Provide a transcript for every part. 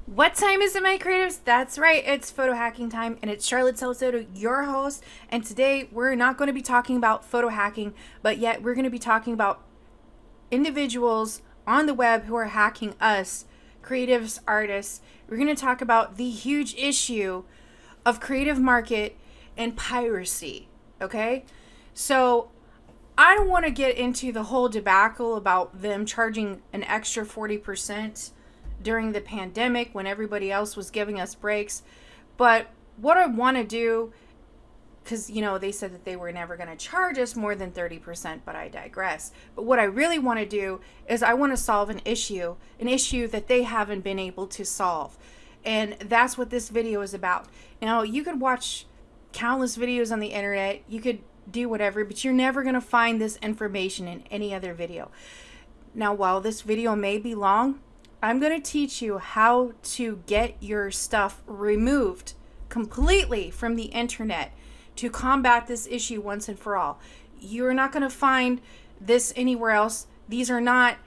What time is it, my creatives? That's right, it's photo hacking time, and it's Charlotte Salcedo, your host. And today we're not going to be talking about photo hacking, but yet we're going to be talking about individuals on the web who are hacking us, creatives, artists. We're going to talk about the huge issue of creative market and piracy. Okay, so I don't want to get into the whole debacle about them charging an extra 40% during the pandemic when everybody else was giving us breaks. But what I want to do, because, they said that they were never going to charge us more than 30%, but I digress. But what I really want to do is I want to solve an issue that they haven't been able to solve. And that's what this video is about. Now, you could watch countless videos on the internet, you could do whatever, but you're never going to find this information in any other video. Now, while this video may be long, I'm going to teach you how to get your stuff removed completely from the internet to combat this issue once and for all. You're not going to find this anywhere else. These are not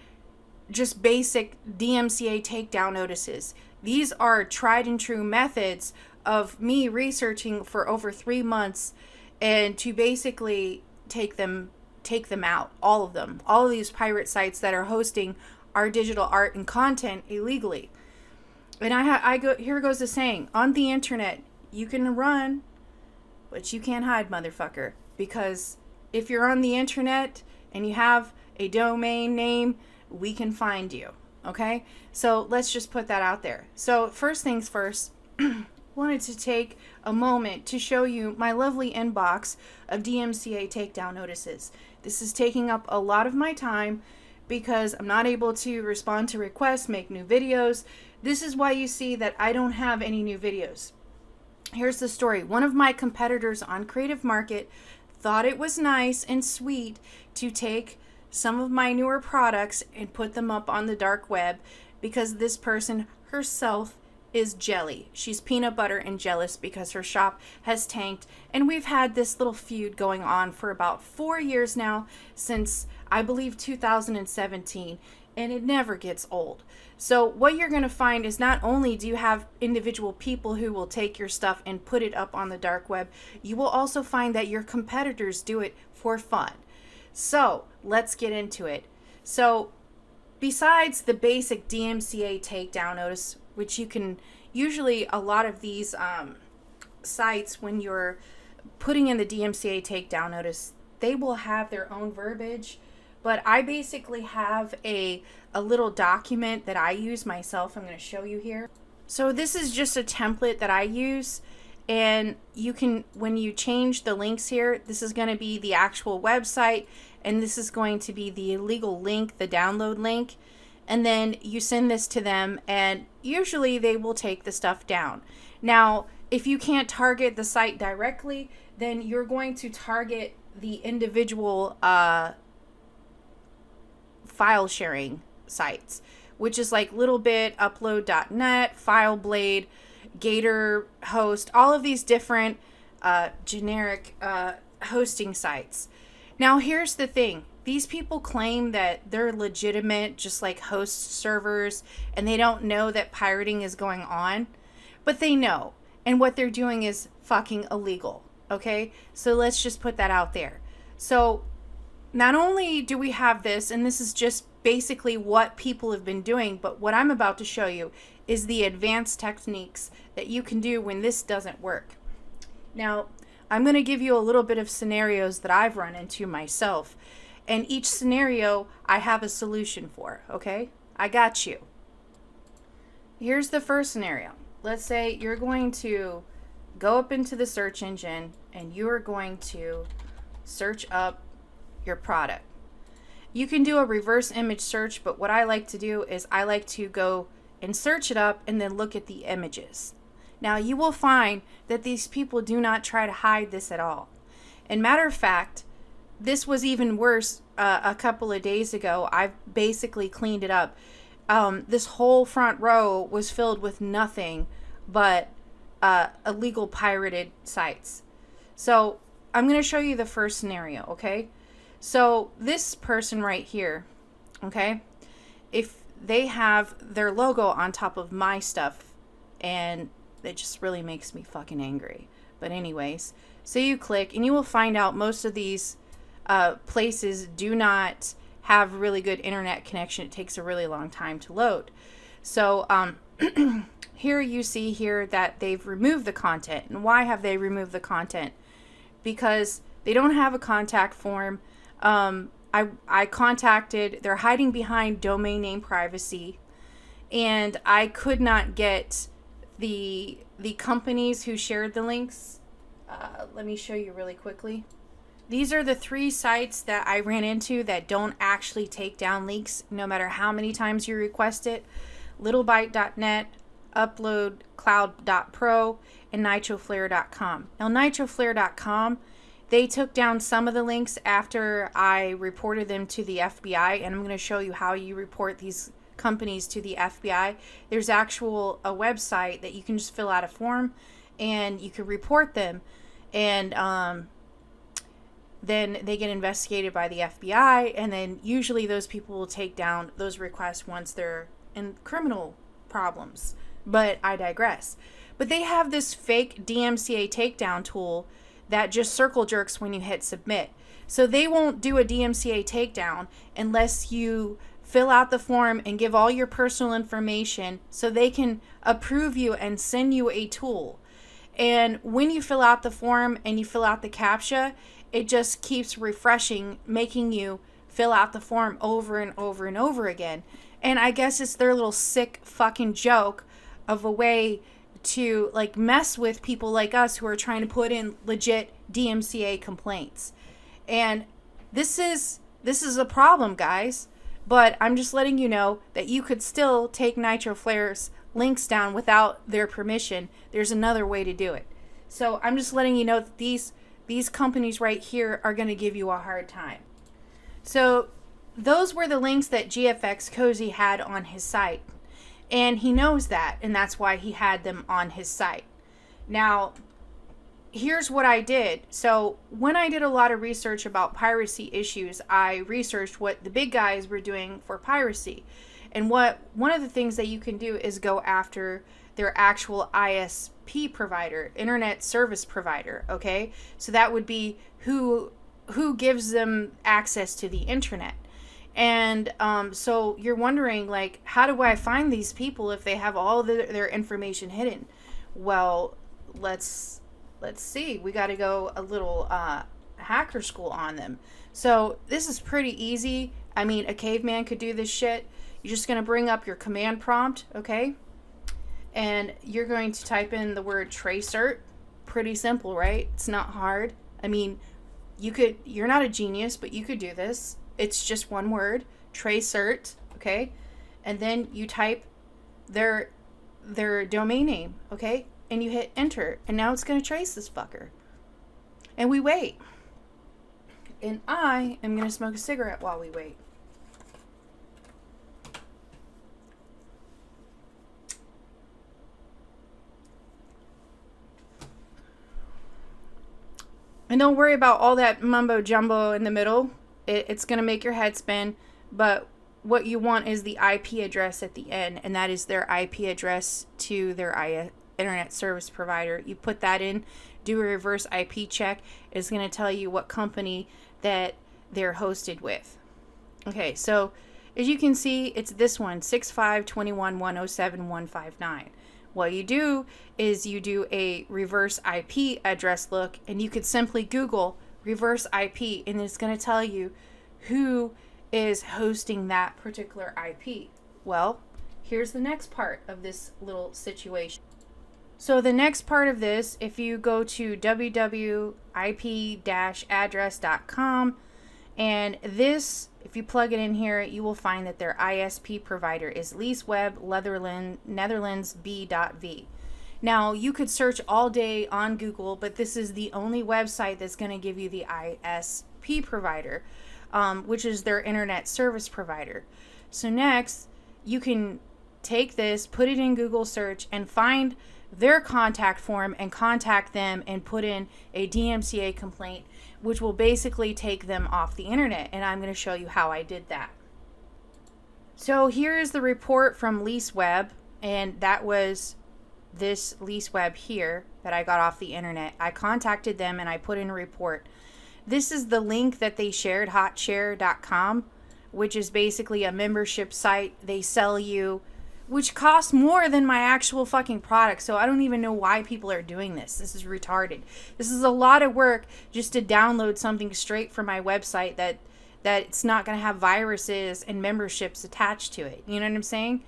just basic DMCA takedown notices. These are tried and true methods of me researching for over 3 months and to basically take them out, all of them, all of these pirate sites that are hosting our digital art and content illegally. And here goes the saying: on the internet you can run, but you can't hide, motherfucker. Because if you're on the internet and you have a domain name, we can find you. Okay, so let's just put that out there. So first things first, wanted to take a moment to show you my lovely inbox of DMCA takedown notices. This is taking up a lot of my time because I'm not able to respond to requests, make new videos. This is why you see that I don't have any new videos. Here's the story. One of my competitors on Creative Market thought it was nice and sweet to take some of my newer products and put them up on the dark web because this person herself is jelly. She's peanut butter and jealous because her shop has tanked, and we've had this little feud going on for about 4 years now, since I believe 2017, and it never gets old. So what you're going to find is not only do you have individual people who will take your stuff and put it up on the dark web, you will also find that your competitors do it for fun. So let's get into it. So besides the basic DMCA takedown notice, which you can usually, a lot of these sites, when you're putting in the DMCA takedown notice, they will have their own verbiage. But I basically have a little document that I use myself. I'm going to show you here. So this is just a template that I use. And you can, when you change the links here, this is going to be the actual website. And this is going to be the illegal link, the download link. And then you send this to them, and usually they will take the stuff down. Now, if you can't target the site directly, then you're going to target the individual file sharing sites, which is like Littlebit, Upload.net, FileBlade, Gator Host, all of these different generic hosting sites. Now, here's the thing. These people claim that they're legitimate, just like host servers, and they don't know that pirating is going on, but they know. And what they're doing is fucking illegal. Okay? So let's just put that out there. So not only do we have this, and this is just basically what people have been doing, but what I'm about to show you is the advanced techniques that you can do when this doesn't work. Now, I'm going to give you a little bit of scenarios that I've run into myself. And each scenario, I have a solution for, okay? I got you. Here's the first scenario. Let's say you're going to go up into the search engine and you're going to search up your product. You can do a reverse image search, but what I like to do is I like to go and search it up and then look at the images. Now, you will find that these people do not try to hide this at all. And matter of fact, this was even worse a couple of days ago. I've basically cleaned it up. This whole front row was filled with nothing but illegal pirated sites. So I'm going to show you the first scenario, okay? So this person right here, okay, if they have their logo on top of my stuff, and it just really makes me fucking angry. But anyways, so you click and you will find out most of these places do not have really good internet connection. It takes a really long time to load. So here you see here that they've removed the content. And why have they removed the content? Because they don't have a contact form. I contacted, they're hiding behind domain name privacy, and I could not get the companies who shared the links. Let me show you really quickly. These are the 3 sites that I ran into that don't actually take down links no matter how many times you request it. Littlebyte.net, uploadcloud.pro, and nitroflare.com. Now nitroflare.com, they took down some of the links after I reported them to the FBI, and I'm going to show you how you report these companies to the FBI. There's a website that you can just fill out a form and you can report them, and then they get investigated by the FBI, and then usually those people will take down those requests once they're in criminal problems. But I digress. But they have this fake DMCA takedown tool that just circle jerks when you hit submit. So they won't do a DMCA takedown unless you fill out the form and give all your personal information so they can approve you and send you a tool. And when you fill out the form and you fill out the CAPTCHA, it just keeps refreshing, making you fill out the form over and over and over again. And I guess it's their little sick fucking joke of a way to like mess with people like us who are trying to put in legit DMCA complaints. And this is a problem, guys. But I'm just letting you know that you could still take NitroFlare's links down without their permission. There's another way to do it. So I'm just letting you know that these companies right here are going to give you a hard time. So those were the links that GFX Cozy had on his site. And he knows that, and that's why he had them on his site. Now, here's what I did. So when I did a lot of research about piracy issues, I researched what the big guys were doing for piracy. And one of the things that you can do is go after their actual ISP provider, internet service provider, okay? So that would be who gives them access to the internet. And so you're wondering, like, how do I find these people if they have all their information hidden? Well, let's see. We got to go a little hacker school on them. So this is pretty easy. I mean, a caveman could do this shit. You're just going to bring up your command prompt, okay? And you're going to type in the word tracert. Pretty simple, right? It's not hard. I mean, you're not a genius, but you could do this. It's just one word, tracert, okay? And then you type their domain name, okay? And you hit enter, and now it's going to trace this fucker. And we wait. And I am going to smoke a cigarette while we wait. And don't worry about all that mumbo jumbo in the middle. It's going to make your head spin, but what you want is the IP address at the end, and that is their IP address to their internet service provider. You put that in, do a reverse IP check. It's going to tell you what company that they're hosted with. Okay, so as you can see, it's this one, 6521107.159. What you do is you do a reverse IP address look, and you could simply Google reverse IP, and it's going to tell you who is hosting that particular IP. Well, here's the next part of this little situation. So the next part of this, if you go to www.ip-address.com, and this, if you plug it in here, you will find that their ISP provider is LeaseWeb Netherlands B.V. Now, you could search all day on Google, but this is the only website that's going to give you the ISP provider, which is their internet service provider. So next, you can take this, put it in Google search, and find their contact form and contact them and put in a DMCA complaint, which will basically take them off the internet. And I'm going to show you how I did that. So here's the report from LeaseWeb, and that was this LeaseWeb here that I got off the internet. I contacted them and I put in a report. This is the link that they shared, hotshare.com, which is basically a membership site. They sell you, which costs more than my actual fucking product. So I don't even know why people are doing this. This is retarded. This is a lot of work just to download something straight from my website that it's not going to have viruses and memberships attached to it. You know what I'm saying?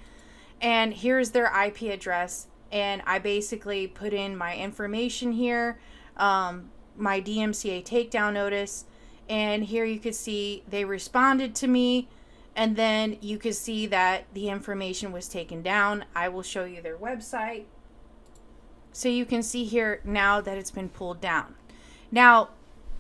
And here's their IP address. And I basically put in my information here, my DMCA takedown notice. And here you could see they responded to me. And then you could see that the information was taken down. I will show you their website. So you can see here now that it's been pulled down. Now,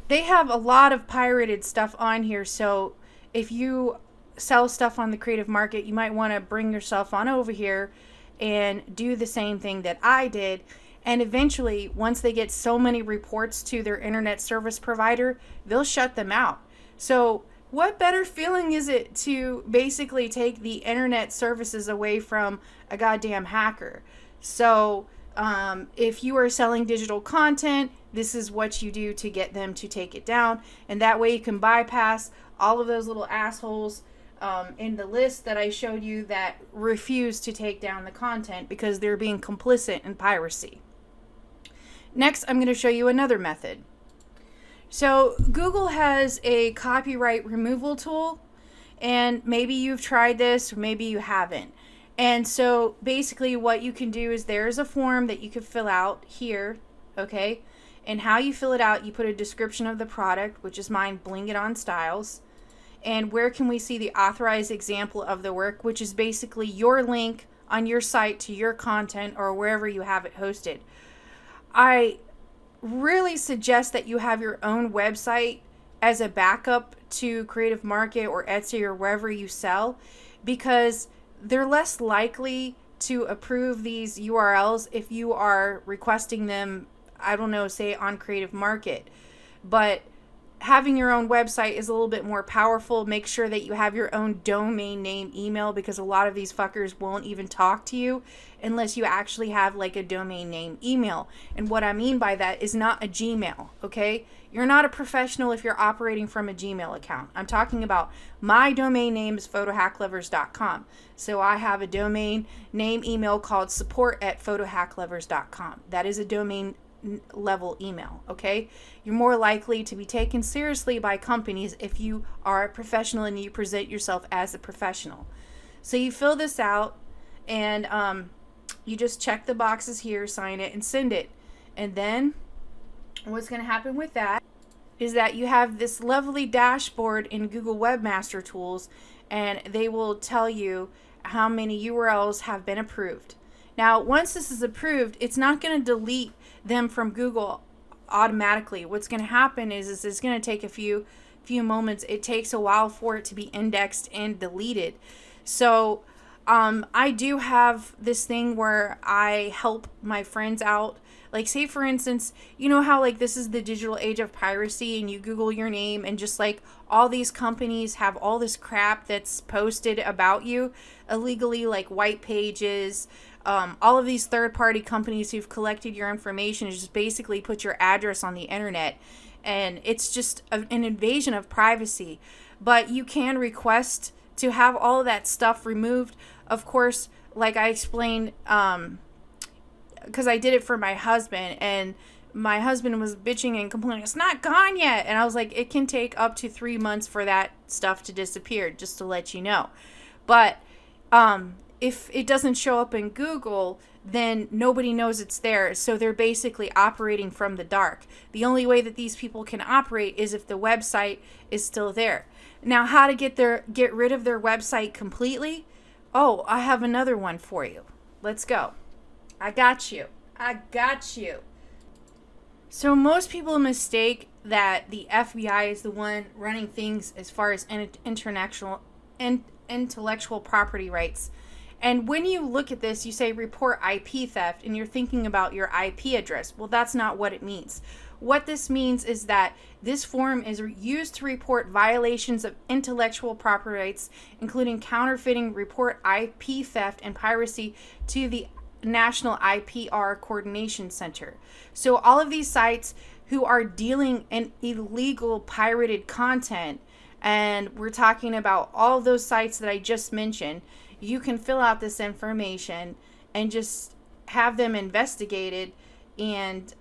they have a lot of pirated stuff on here. So if you sell stuff on the creative market, you might want to bring yourself on over here and do the same thing that I did. And eventually, once they get so many reports to their internet service provider, they'll shut them out. So what better feeling is it to basically take the internet services away from a goddamn hacker? So if you are selling digital content, this is what you do to get them to take it down. And that way you can bypass all of those little assholes in the list that I showed you that refuse to take down the content because they're being complicit in piracy. Next, I'm going to show you another method. So Google has a copyright removal tool, and maybe you've tried this or maybe you haven't. And so basically what you can do is there's a form that you can fill out here, okay? And how you fill it out, you put a description of the product, which is mine, Bling It On Styles. And where can we see the authorized example of the work, which is basically your link on your site to your content or wherever you have it hosted. I really suggest that you have your own website as a backup to Creative Market or Etsy or wherever you sell, because they're less likely to approve these URLs if you are requesting them, I don't know, say on Creative Market. But having your own website is a little bit more powerful. Make sure that you have your own domain name email, because a lot of these fuckers won't even talk to you unless you actually have like a domain name email. And what I mean by that is not a Gmail, okay? You're not a professional if you're operating from a Gmail account. I'm talking about my domain name is photohacklovers.com. So I have a domain name email called support@photohacklovers.com. That is a domain level email, okay? You're more likely to be taken seriously by companies if you are a professional and you present yourself as a professional. So you fill this out and you just check the boxes here, sign it, and send it. And then what's going to happen with that is that you have this lovely dashboard in Google Webmaster Tools, and they will tell you how many URLs have been approved. Now, once this is approved, it's not going to delete them from Google automatically. What's going to happen is it's going to take a few moments. It takes a while for it to be indexed and deleted. So I do have this thing where I help my friends out. Like, say for instance, you know how like this is the digital age of piracy, and you Google your name and just like all these companies have all this crap that's posted about you illegally, like white pages. All of these third-party companies who've collected your information just basically put your address on the internet, and it's just an invasion of privacy. But you can request to have all of that stuff removed. Of course, like I explained, because I did it for my husband, and my husband was bitching and complaining, it's not gone yet. And I was like, it can take up to 3 months for that stuff to disappear, just to let you know. But if it doesn't show up in Google, then nobody knows it's there. So they're basically operating from the dark. The only way that these people can operate is if the website is still there. Now, how to get rid of their website completely? Oh, I have another one for you. Let's go. I got you. So most people mistake that the FBI is the one running things as far as intellectual property rights. And when you look at this, you say report IP theft, and you're thinking about your IP address. Well, that's not what it means. What this means is that this form is used to report violations of intellectual property rights, including counterfeiting, report IP theft, and piracy to the National IPR Coordination Center. So all of these sites who are dealing in illegal pirated content, and we're talking about all those sites that I just mentioned, you can fill out this information and just have them investigated and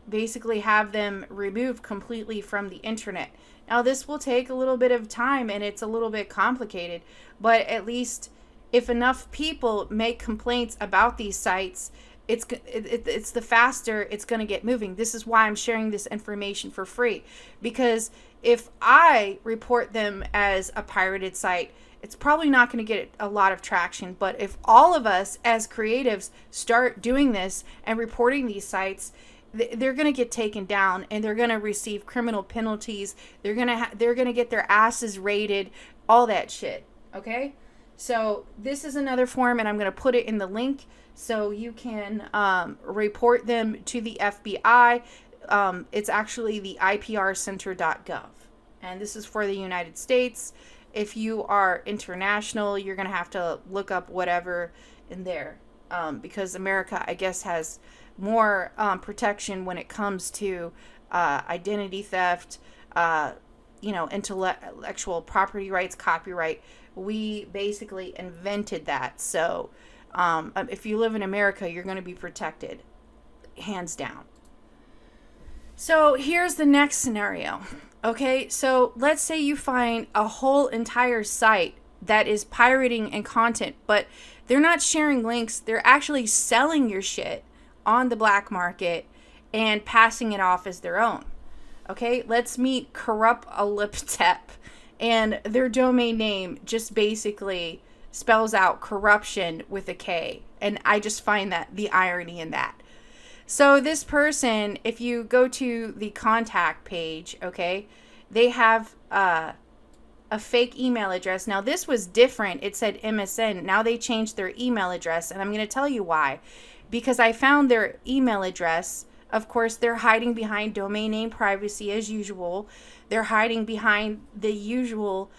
basically have them removed completely from the internet. Now, this will take a little bit of time and it's a little bit complicated, but at least if enough people make complaints about these sites, it's the faster it's going to get moving. This is why I'm sharing this information for free, because if I report them as a pirated site, it's probably not going to get a lot of traction. But if all of us as creatives start doing this and reporting these sites, they're going to get taken down and they're going to receive criminal penalties. They're going to get their asses raided, all that shit. Okay? So this is another form, and I'm going to put it in the link so you can report them to the FBI. It's actually the iprcenter.gov, and this is for the United States. If you are international, you're going to have to look up whatever in there, because America, I guess, has more protection when it comes to identity theft, intellectual property rights, copyright. We basically invented that. So if you live in America, you're going to be protected, hands down. So here's the next scenario. Okay, so let's say you find a whole entire site that is pirating and content, but they're not sharing links. They're actually selling your shit on the black market and passing it off as their own. Okay, let's meet Corrupt Aliptep, and their domain name just basically spells out corruption with a K, and I just find that the irony in that. So this person, if you go to the contact page, okay, they have a fake email address. Now this was different. It said MSN. Now they changed their email address, and I'm going to tell you why. Because I found their email address. Of course, they're hiding behind domain name privacy as usual. They're hiding behind the usual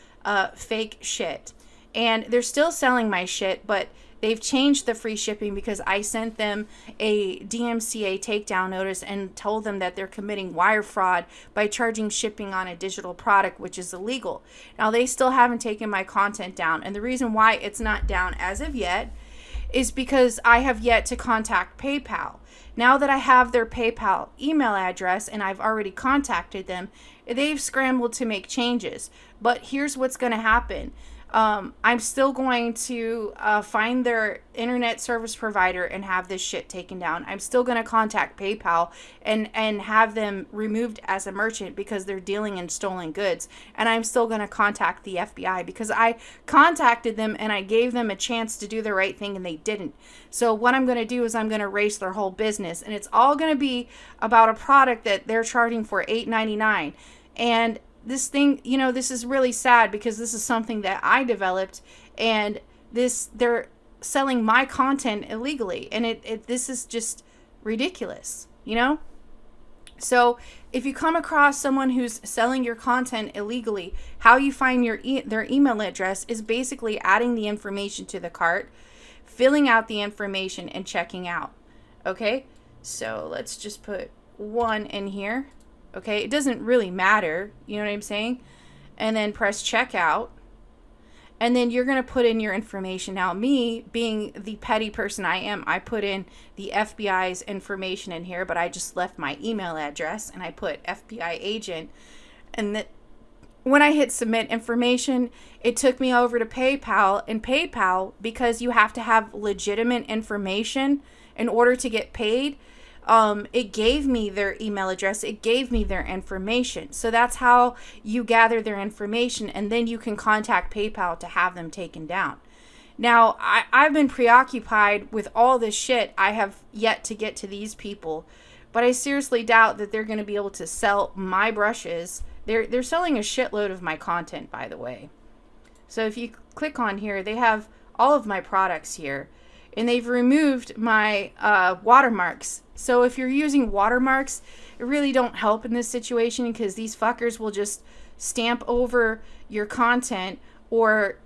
fake shit. And they're still selling my shit, but they've changed the free shipping because I sent them a DMCA takedown notice and told them that they're committing wire fraud by charging shipping on a digital product, which is illegal. Now, they still haven't taken my content down. And the reason why it's not down as of yet is because I have yet to contact PayPal. Now that I have their PayPal email address and I've already contacted them, they've scrambled to make changes. But here's what's going to happen. I'm still going to find their internet service provider and have this shit taken down. I'm still going to contact PayPal and have them removed as a merchant because they're dealing in stolen goods. And I'm still going to contact the FBI because I contacted them and I gave them a chance to do the right thing and they didn't. So what I'm going to do is I'm going to erase their whole business, and it's all going to be about a product that they're charging for $8.99. And this thing, this is really sad because this is something that I developed, and they're selling my content illegally, and this is just ridiculous, So if you come across someone who's selling your content illegally, how you find their email address is basically adding the information to the cart, filling out the information, and checking out. Okay, so let's just put 1 in here. Okay, it doesn't really matter, you know what I'm saying? And then press checkout. And then you're going to put in your information. Now, me being the petty person I am, I put in the FBI's information in here, but I just left my email address and I put FBI agent. And when I hit submit information, it took me over to PayPal. And PayPal, because you have to have legitimate information in order to get paid, it gave me their email address. It gave me their information. So that's how you gather their information, and then you can contact PayPal to have them taken down. Now, I've been preoccupied with all this shit. I have yet to get to these people, but I seriously doubt that they're going to be able to sell my brushes. They're selling a shitload of my content, by the way. So if you click on here, they have all of my products here, and they've removed my watermarks. So if you're using watermarks, it really don't help in this situation, because these fuckers will just stamp over your content. Or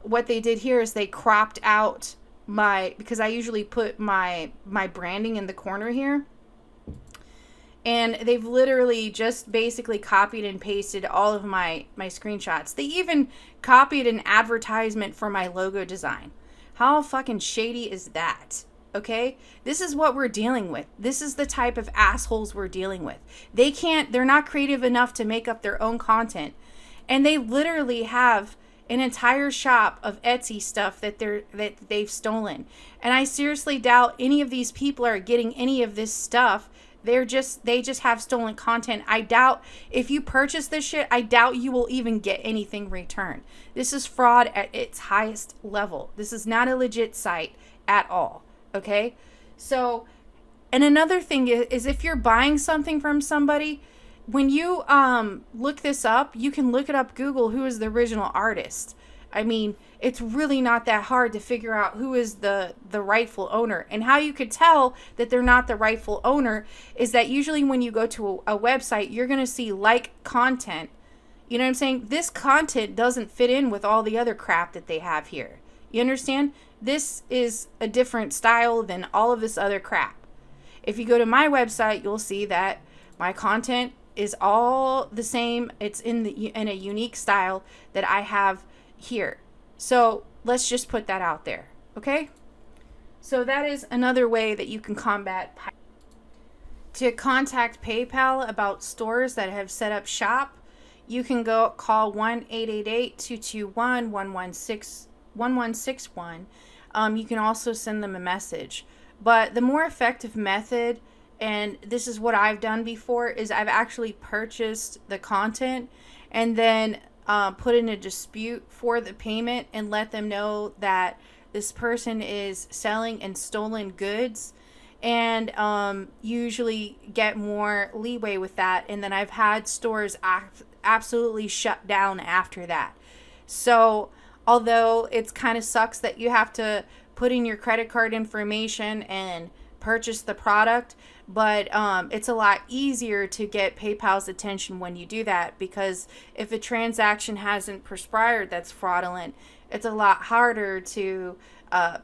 what they did here is they cropped out because I usually put my branding in the corner here, and they've literally just basically copied and pasted all of my screenshots. They even copied an advertisement for my logo design. How fucking shady is that? Okay? This is what we're dealing with. This is the type of assholes we're dealing with. They're not creative enough to make up their own content. And they literally have an entire shop of Etsy stuff that they've stolen. And I seriously doubt any of these people are getting any of this stuff. They just have stolen content. I doubt if you purchase this shit, I doubt you will even get anything returned. This is fraud at its highest level. This is not a legit site at all. Okay? So, and another thing is if you're buying something from somebody, when you look this up, you can look it up Google, who is the original artist. I mean, it's really not that hard to figure out who is the rightful owner. And how you could tell that they're not the rightful owner is that usually when you go to a website, you're going to see like content. You know what I'm saying? This content doesn't fit in with all the other crap that they have here. You understand? This is a different style than all of this other crap. If you go to my website, you'll see that my content is all the same. It's in a unique style that I have here. So let's just put that out there. Okay? So that is another way that you can combat piracy. To contact PayPal about stores that have set up shop, you can go call 1-888-221-1161. You can also send them a message. But the more effective method, and this is what I've done before, is I've actually purchased the content and then put in a dispute for the payment and let them know that this person is selling and stolen goods, and usually get more leeway with that. And then I've had stores absolutely shut down after that. So although it's kind of sucks that you have to put in your credit card information and purchase the product, but it's a lot easier to get PayPal's attention when you do that, because if a transaction hasn't transpired that's fraudulent, it's a lot harder to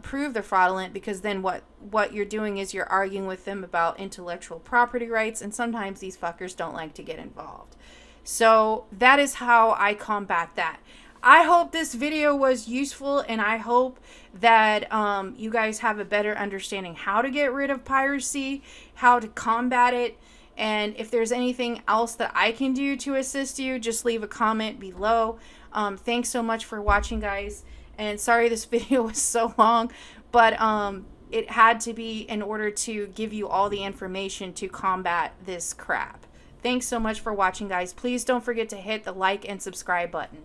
prove the fraudulent, because then what you're doing is you're arguing with them about intellectual property rights, and sometimes these fuckers don't like to get involved. So that is how I combat that. I hope this video was useful, and I hope that you guys have a better understanding how to get rid of piracy, how to combat it, and if there's anything else that I can do to assist you, just leave a comment below. Thanks so much for watching, guys, and sorry this video was so long, but it had to be in order to give you all the information to combat this crap. Thanks so much for watching, guys. Please don't forget to hit the like and subscribe button.